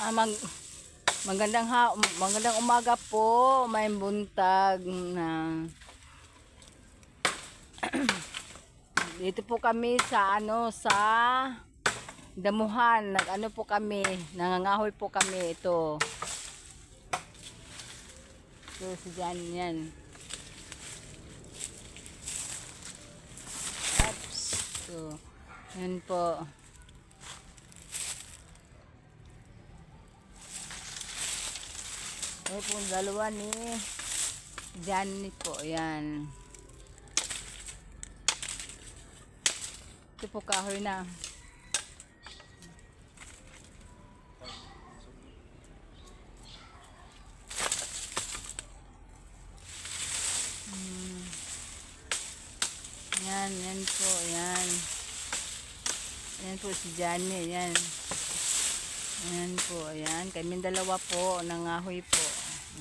Ah, magandang umaga po, may buntag na dito po kami sa sa damuhan. Nag-ano po kami, nangangahoy po kami ito. So si Jan yan. Oops. So, yan po. Ito po dalawa ni Jan po, yan. Ito po kahoy na. Yan po, yan. Yan po si Johnny, yan. Yan po, yan. Kaming dalawa po, nangahoy po.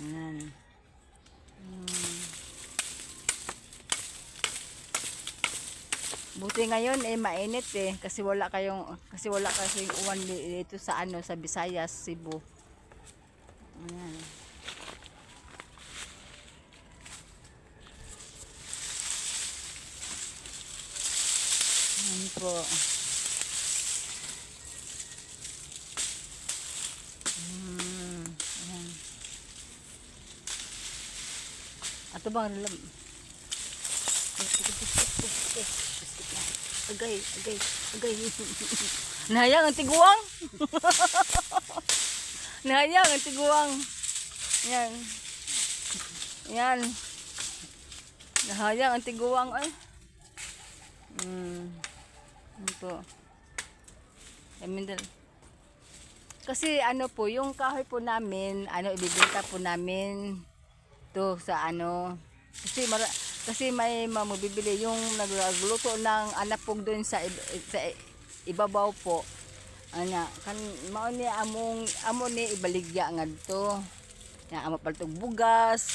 Yan. Buti ngayon mainit kasi wala kasing uwan dito sa sa Visayas, Cebu. Ayan. Ayan po. Ayan. Ato bang agay. Nahayang ang tiguang. Nahayang ang tiguang. Yan. Yan. Nahayang ang tiguang ay. Ito. Kasi po, yung kahoy po namin, ibibenta po namin to sa kasi may mamabibili yung nagluto ng anapog doon sa ibabaw po. Kan mao ni amo ni ibaligya ngadto. Ya amo paltog bugas,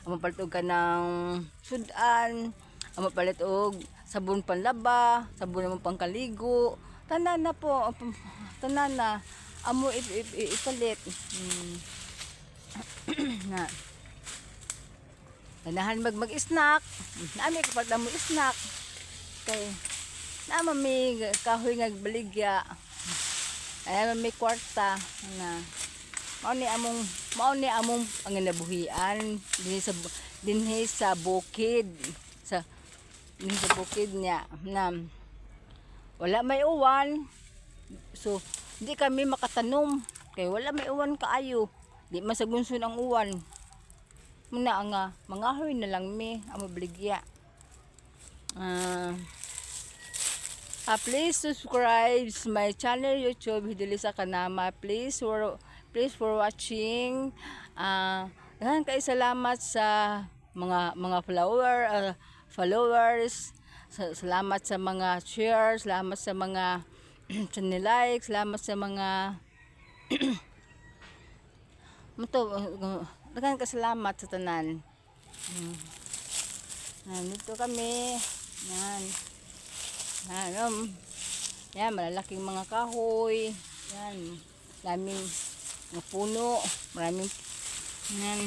amo paltog kanang sudan, amo palit og sabon panlaba, sabon mo pangkaligo. Tanan na po, tanan na amo ipalit. Na ganahan mag-snack. Nami kapag mo snack. Kay naman may kahoy nga baligya. Ay may kwarta na mao ni among ang nabuhian dinhi sa bukid sa bukid niya na wala may uwan. So hindi kami makatanom kay wala may uwan kaayo. Di masagunson ang uwan. Muna nga mangahoy na lang mi amo baligya. Please subscribe my channel YouTube Hidilisa Kanama. Please for watching. Daghang kay salamat sa mga followers. Salamat sa mga shares, salamat sa mga channel like, salamat sa mga daghang kasalamat sa tanan. Dito kami. Yan. Yan, malalaking mga kahoy. Yan. Daming mga puno. Maraming yan.